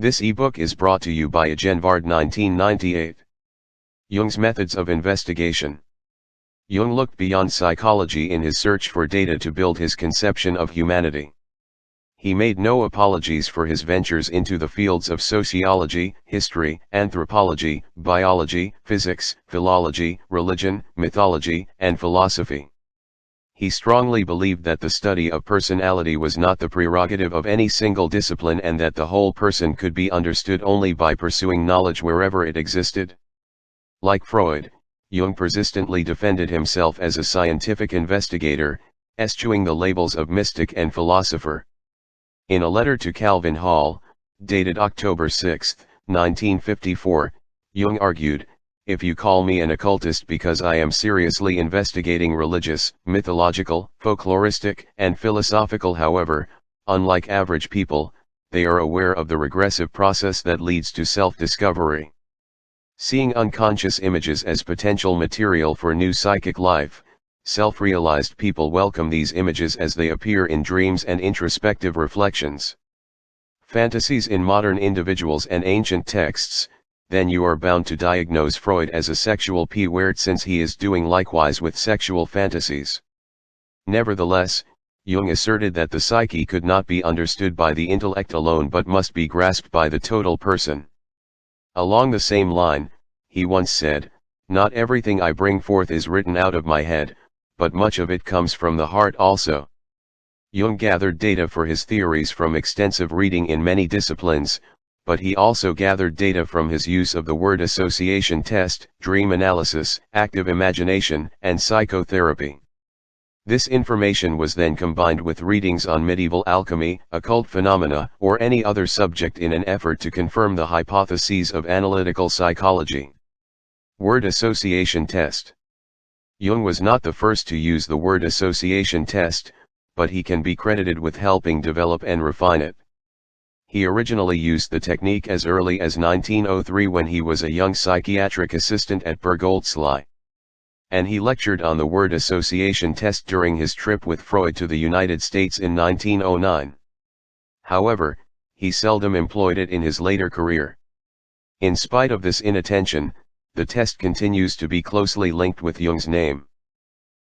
This ebook is brought to you by Agenvard 1998. Jung's methods of investigation. Jung looked beyond psychology in his search for data to build his conception of humanity. He made no apologies for his ventures into the fields of sociology, history, anthropology, biology, physics, philology, religion, mythology, and philosophy. He strongly believed that the study of personality was not the prerogative of any single discipline and that the whole person could be understood only by pursuing knowledge wherever it existed. Like Freud, Jung persistently defended himself as a scientific investigator, eschewing the labels of mystic and philosopher. In a letter to Calvin Hall, dated October 6, 1954, Jung argued, "If you call me an occultist because I am seriously investigating religious, mythological, folkloristic, and philosophical, however, unlike average people, they are aware of the regressive process that leads to self-discovery. Seeing unconscious images as potential material for new psychic life, self-realized people welcome these images as they appear in dreams and introspective reflections. Fantasies in modern individuals and ancient texts, then you are bound to diagnose Freud as a sexual P-word since he is doing likewise with sexual fantasies." Nevertheless, Jung asserted that the psyche could not be understood by the intellect alone but must be grasped by the total person. Along the same line, he once said, "Not everything I bring forth is written out of my head, but much of it comes from the heart also." Jung gathered data for his theories from extensive reading in many disciplines, but he also gathered data from his use of the word association test, dream analysis, active imagination, and psychotherapy. This information was then combined with readings on medieval alchemy, occult phenomena, or any other subject in an effort to confirm the hypotheses of analytical psychology. Word association test. Jung was not the first to use the word association test, but he can be credited with helping develop and refine it. He originally used the technique as early as 1903 when he was a young psychiatric assistant at Bergholzli. And he lectured on the word association test during his trip with Freud to the United States in 1909. However, he seldom employed it in his later career. In spite of this inattention, the test continues to be closely linked with Jung's name.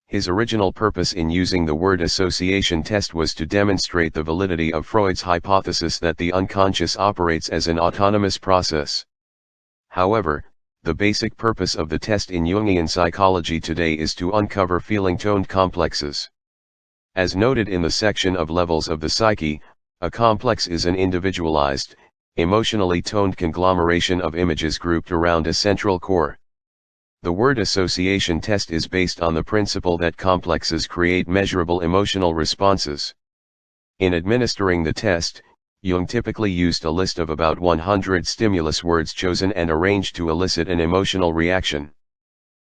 His original purpose in using the word association test was to demonstrate the validity of Freud's hypothesis that the unconscious operates as an autonomous process. However, the basic purpose of the test in Jungian psychology today is to uncover feeling-toned complexes. As noted in the section of levels of the psyche, a complex is an individualized, emotionally toned conglomeration of images grouped around a central core. The word association test is based on the principle that complexes create measurable emotional responses. In administering the test, Jung typically used a list of about 100 stimulus words chosen and arranged to elicit an emotional reaction.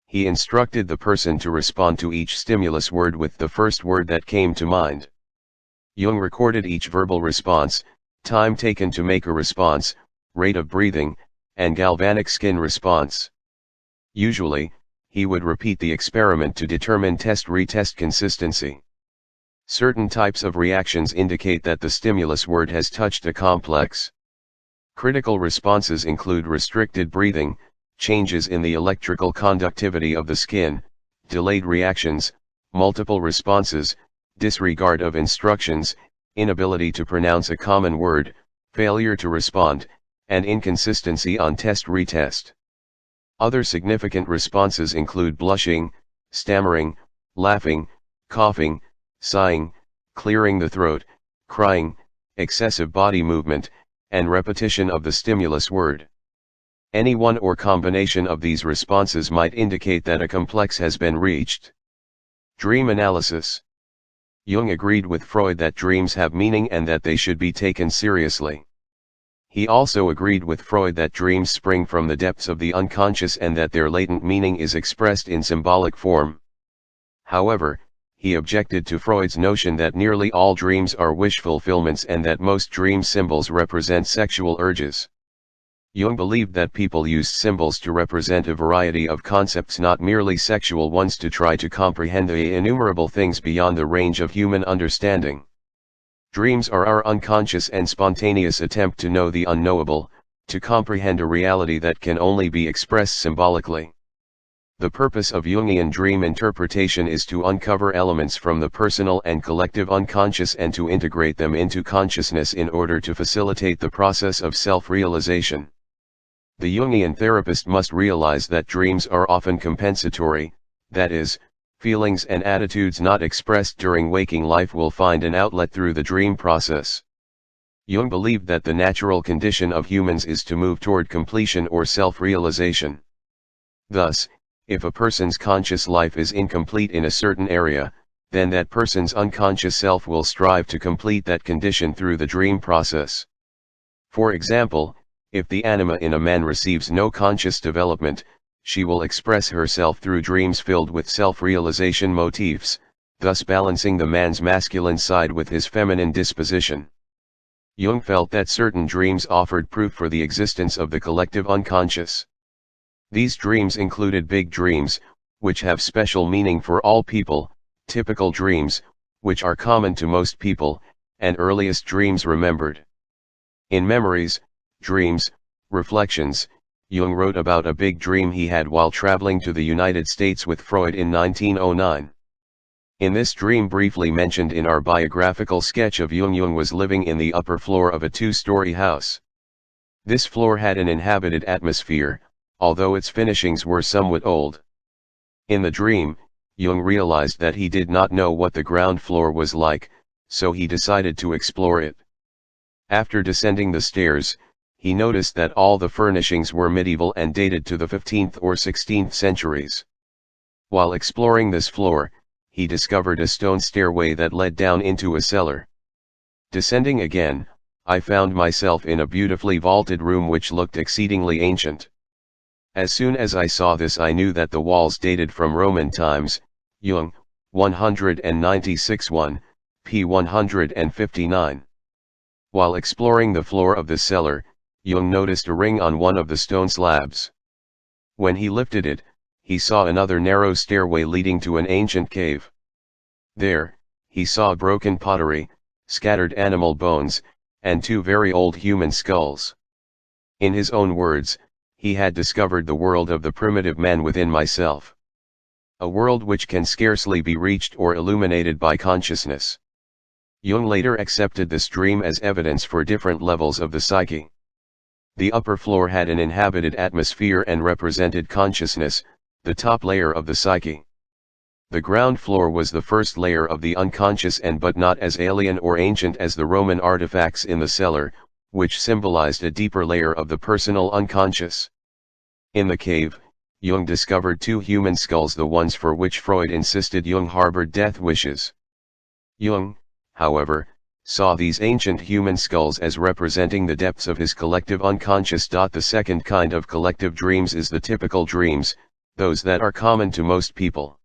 He instructed the person to respond to each stimulus word with the first word that came to mind. Jung recorded each verbal response, time taken to make a response, rate of breathing, and galvanic skin response. Usually, he would repeat the experiment to determine test-retest consistency. Certain types of reactions indicate that the stimulus word has touched a complex. Critical responses include restricted breathing, changes in the electrical conductivity of the skin, delayed reactions, multiple responses, disregard of instructions, inability to pronounce a common word, failure to respond, and inconsistency on test-retest. Other significant responses include blushing, stammering, laughing, coughing, sighing, clearing the throat, crying, excessive body movement, and repetition of the stimulus word. Any one or combination of these responses might indicate that a complex has been reached. Dream analysis. Jung agreed with Freud that dreams have meaning and that they should be taken seriously. He also agreed with Freud that dreams spring from the depths of the unconscious and that their latent meaning is expressed in symbolic form. However, he objected to Freud's notion that nearly all dreams are wish fulfillments and that most dream symbols represent sexual urges. Jung believed that people used symbols to represent a variety of concepts, not merely sexual ones, to try to comprehend the innumerable things beyond the range of human understanding. Dreams are our unconscious and spontaneous attempt to know the unknowable, to comprehend a reality that can only be expressed symbolically. The purpose of Jungian dream interpretation is to uncover elements from the personal and collective unconscious and to integrate them into consciousness in order to facilitate the process of self-realization. The Jungian therapist must realize that dreams are often compensatory, that is, feelings and attitudes not expressed during waking life will find an outlet through the dream process. Jung believed that the natural condition of humans is to move toward completion or self-realization. Thus, if a person's conscious life is incomplete in a certain area, then that person's unconscious self will strive to complete that condition through the dream process. For example, if the anima in a man receives no conscious development, she will express herself through dreams filled with self-realization motifs, thus balancing the man's masculine side with his feminine disposition. Jung felt that certain dreams offered proof for the existence of the collective unconscious. These dreams included big dreams, which have special meaning for all people, typical dreams, which are common to most people, and earliest dreams remembered. In Memories, Dreams, Reflections, Jung wrote about a big dream he had while traveling to the United States with Freud in 1909. In this dream briefly mentioned in our biographical sketch of Jung was living in the upper floor of a two-story house. This floor had an inhabited atmosphere, although its finishings were somewhat old. In the dream, Jung realized that he did not know what the ground floor was like, so he decided to explore it. After descending the stairs, he noticed that all the furnishings were medieval and dated to the 15th or 16th centuries. While exploring this floor, he discovered a stone stairway that led down into a cellar. Descending again, I found myself in a beautifully vaulted room which looked exceedingly ancient. As soon as I saw this I knew that the walls dated from Roman times. Jung, 196 1, p. 159. While exploring the floor of the cellar, Jung noticed a ring on one of the stone slabs. When he lifted it, he saw another narrow stairway leading to an ancient cave. There, he saw broken pottery, scattered animal bones, and two very old human skulls. In his own words, he had discovered the world of the primitive man within myself. A world which can scarcely be reached or illuminated by consciousness. Jung later accepted this dream as evidence for different levels of the psyche. The upper floor had an inhabited atmosphere and represented consciousness, the top layer of the psyche. The ground floor was the first layer of the unconscious and but not as alien or ancient as the Roman artifacts in the cellar, which symbolized a deeper layer of the personal unconscious. In the cave, Jung discovered two human skulls, the ones for which Freud insisted Jung harbored death wishes. Jung, however, saw these ancient human skulls as representing the depths of his collective unconscious. The second kind of collective dreams is the typical dreams, those that are common to most people.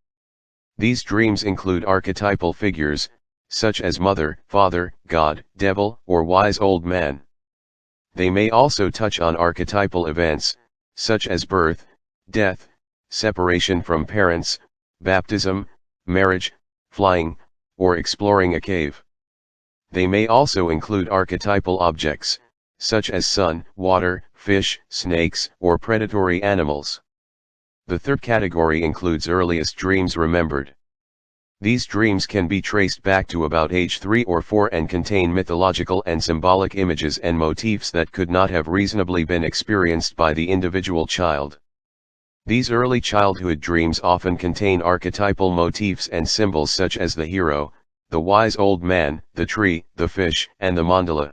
These dreams include archetypal figures, such as mother, father, God, devil, or wise old man. They may also touch on archetypal events, such as birth, death, separation from parents, baptism, marriage, flying, or exploring a cave. They may also include archetypal objects, such as sun, water, fish, snakes, or predatory animals. The third category includes earliest dreams remembered. These dreams can be traced back to about age 3 or 4 and contain mythological and symbolic images and motifs that could not have reasonably been experienced by the individual child. These early childhood dreams often contain archetypal motifs and symbols such as the hero, the wise old man, the tree, the fish, and the mandala.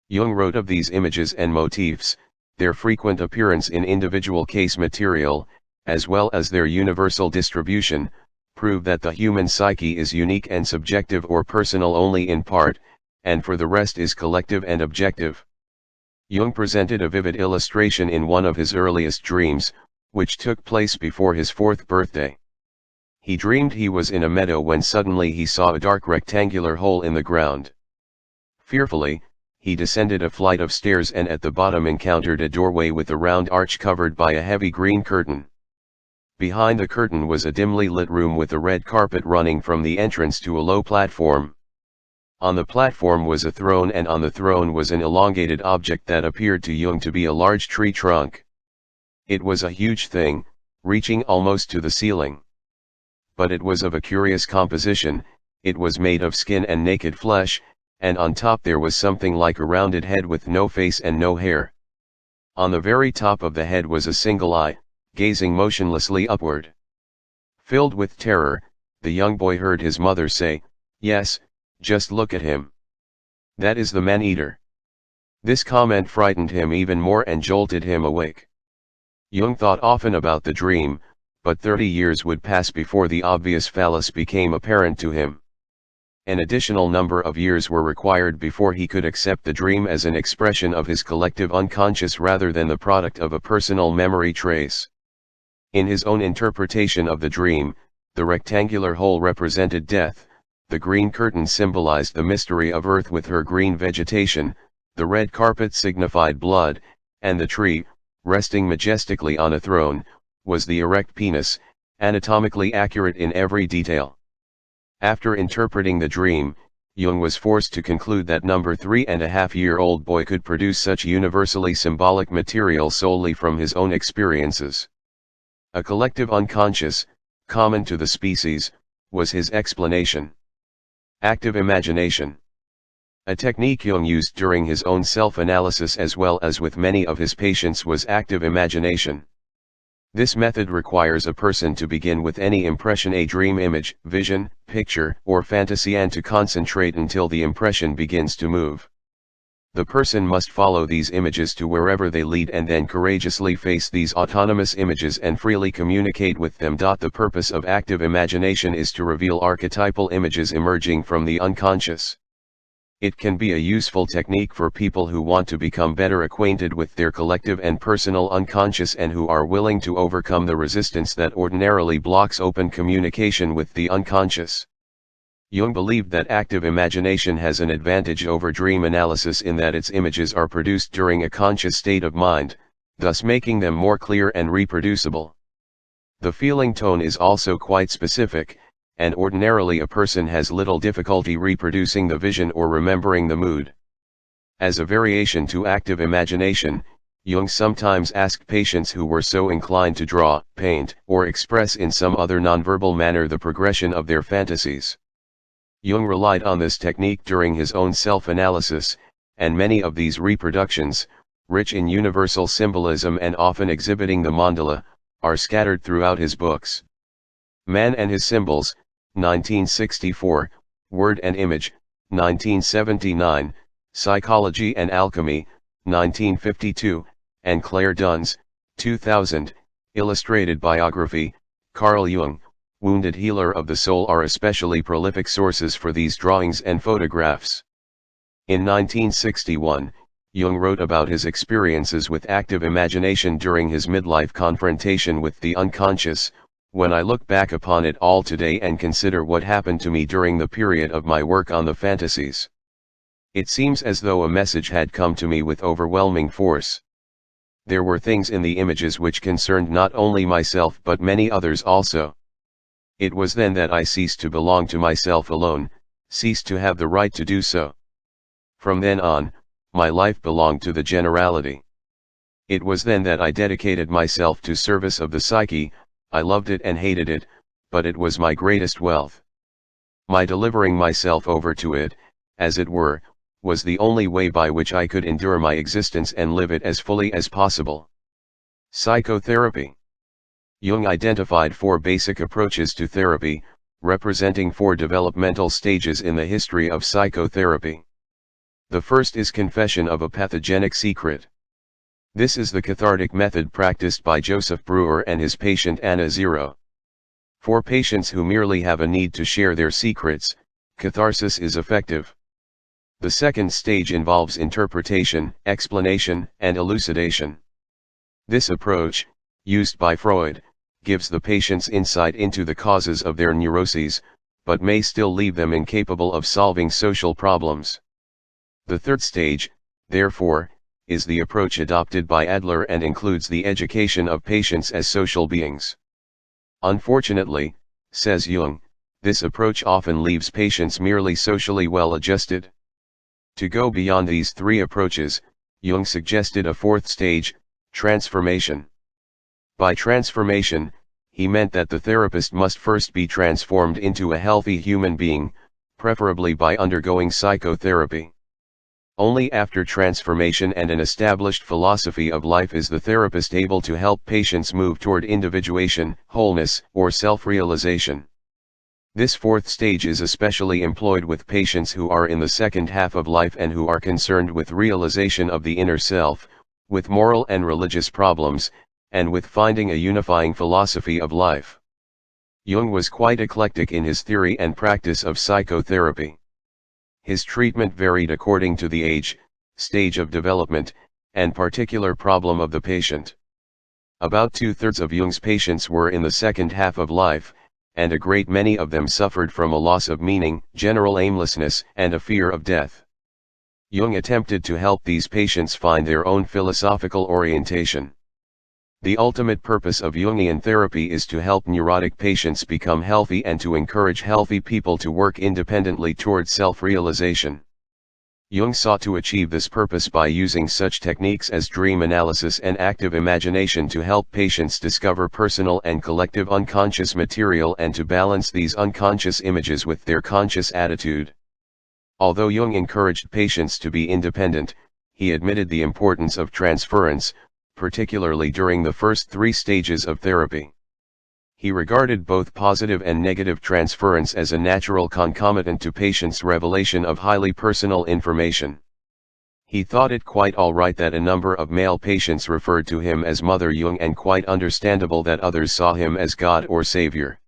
Jung wrote of these images and motifs, their frequent appearance in individual case material, as well as their universal distribution, prove that the human psyche is unique and subjective or personal only in part, and for the rest is collective and objective. Jung presented a vivid illustration in one of his earliest dreams, which took place before his 4th birthday. He dreamed he was in a meadow when suddenly he saw a dark rectangular hole in the ground. Fearfully, he descended a flight of stairs and at the bottom encountered a doorway with a round arch covered by a heavy green curtain. Behind the curtain was a dimly lit room with a red carpet running from the entrance to a low platform. On the platform was a throne, and on the throne was an elongated object that appeared to Jung to be a large tree trunk. It was a huge thing, reaching almost to the ceiling. But it was of a curious composition. It was made of skin and naked flesh, and on top there was something like a rounded head with no face and no hair. On the very top of the head was a single eye, gazing motionlessly upward. Filled with terror, the young boy heard his mother say, "Yes, just look at him. That is the man-eater." This comment frightened him even more and jolted him awake. Jung thought often about the dream, but 30 years would pass before the obvious fallacy became apparent to him. An additional number of years were required before he could accept the dream as an expression of his collective unconscious rather than the product of a personal memory trace. In his own interpretation of the dream, the rectangular hole represented death, the green curtain symbolized the mystery of earth with her green vegetation, the red carpet signified blood, and the tree, resting majestically on a throne, was the erect penis, anatomically accurate in every detail. After interpreting the dream, Jung was forced to conclude that number 3.5-year-old boy could produce such universally symbolic material solely from his own experiences. A collective unconscious, common to the species, was his explanation. Active imagination. A technique Jung used during his own self-analysis as well as with many of his patients was active imagination. This method requires a person to begin with any impression, a dream image, vision, picture, or fantasy, and to concentrate until the impression begins to move. The person must follow these images to wherever they lead and then courageously face these autonomous images and freely communicate with them. The purpose of active imagination is to reveal archetypal images emerging from the unconscious. It can be a useful technique for people who want to become better acquainted with their collective and personal unconscious and who are willing to overcome the resistance that ordinarily blocks open communication with the unconscious. Jung believed that active imagination has an advantage over dream analysis in that its images are produced during a conscious state of mind, thus making them more clear and reproducible. The feeling tone is also quite specific, and ordinarily a person has little difficulty reproducing the vision or remembering the mood. As a variation to active imagination, Jung sometimes asked patients who were so inclined to draw, paint, or express in some other nonverbal manner the progression of their fantasies. Jung relied on this technique during his own self-analysis, and many of these reproductions, rich in universal symbolism and often exhibiting the mandala, are scattered throughout his books. Man and His Symbols, 1964, Word and Image, 1979, Psychology and Alchemy, 1952, and Claire Dunn's, 2000, Illustrated Biography, Carl Jung, Wounded Healer of the Soul are especially prolific sources for these drawings and photographs. In 1961, Jung wrote about his experiences with active imagination during his midlife confrontation with the unconscious. When I look back upon it all today and consider what happened to me during the period of my work on the fantasies, it seems as though a message had come to me with overwhelming force. There were things in the images which concerned not only myself but many others also. It was then that I ceased to belong to myself alone, ceased to have the right to do so. From then on, my life belonged to the generality. It was then that I dedicated myself to service of the psyche. I loved it and hated it, but it was my greatest wealth. My delivering myself over to it, as it were, was the only way by which I could endure my existence and live it as fully as possible. Psychotherapy. Jung identified 4 basic approaches to therapy, representing 4 developmental stages in the history of psychotherapy. The first is confession of a pathogenic secret. This is the cathartic method practiced by Joseph Breuer and his patient Anna Zero. For patients who merely have a need to share their secrets, catharsis is effective. The second stage involves interpretation, explanation, and elucidation. This approach, used by Freud, gives the patients insight into the causes of their neuroses, but may still leave them incapable of solving social problems. The third stage, therefore, is the approach adopted by Adler and includes the education of patients as social beings. Unfortunately, says Jung, This approach often leaves patients merely socially well-adjusted. To go beyond these three approaches, Jung suggested a fourth stage, transformation. By transformation, he meant that the therapist must first be transformed into a healthy human being, preferably by undergoing psychotherapy. Only after transformation and an established philosophy of life is the therapist able to help patients move toward individuation, wholeness, or self-realization. This fourth stage is especially employed with patients who are in the second half of life and who are concerned with realization of the inner self, with moral and religious problems, and with finding a unifying philosophy of life. Jung was quite eclectic in his theory and practice of psychotherapy. His treatment varied according to the age, stage of development, and particular problem of the patient. About 2/3 of Jung's patients were in the second half of life, and a great many of them suffered from a loss of meaning, general aimlessness, and a fear of death. Jung attempted to help these patients find their own philosophical orientation. The ultimate purpose of Jungian therapy is to help neurotic patients become healthy and to encourage healthy people to work independently towards self-realization. Jung sought to achieve this purpose by using such techniques as dream analysis and active imagination to help patients discover personal and collective unconscious material and to balance these unconscious images with their conscious attitude. Although Jung encouraged patients to be independent, he admitted the importance of transference, particularly during the first 3 stages of therapy. He regarded both positive and negative transference as a natural concomitant to patients' revelation of highly personal information. He thought it quite all right that a number of male patients referred to him as Mother Jung and quite understandable that others saw him as God or Savior.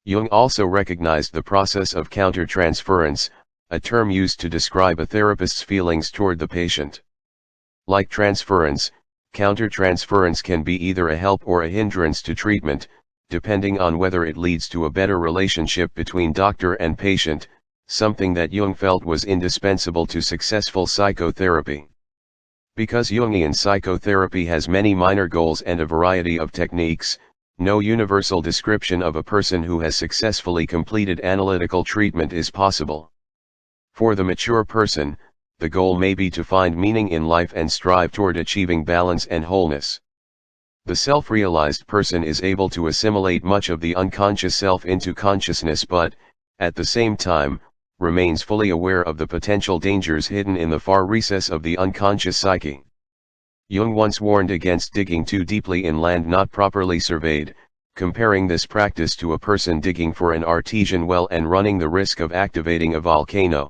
Jung also recognized the process of countertransference, a term used to describe a therapist's feelings toward the patient. Like transference, countertransference can be either a help or a hindrance to treatment, depending on whether it leads to a better relationship between doctor and patient, something that Jung felt was indispensable to successful psychotherapy. Because Jungian psychotherapy has many minor goals and a variety of techniques, no universal description of a person who has successfully completed analytical treatment is possible. For the mature person, the goal may be to find meaning in life and strive toward achieving balance and wholeness. The self-realized person is able to assimilate much of the unconscious self into consciousness but, at the same time, remains fully aware of the potential dangers hidden in the far recess of the unconscious psyche. Jung once warned against digging too deeply in land not properly surveyed, comparing this practice to a person digging for an artesian well and running the risk of activating a volcano.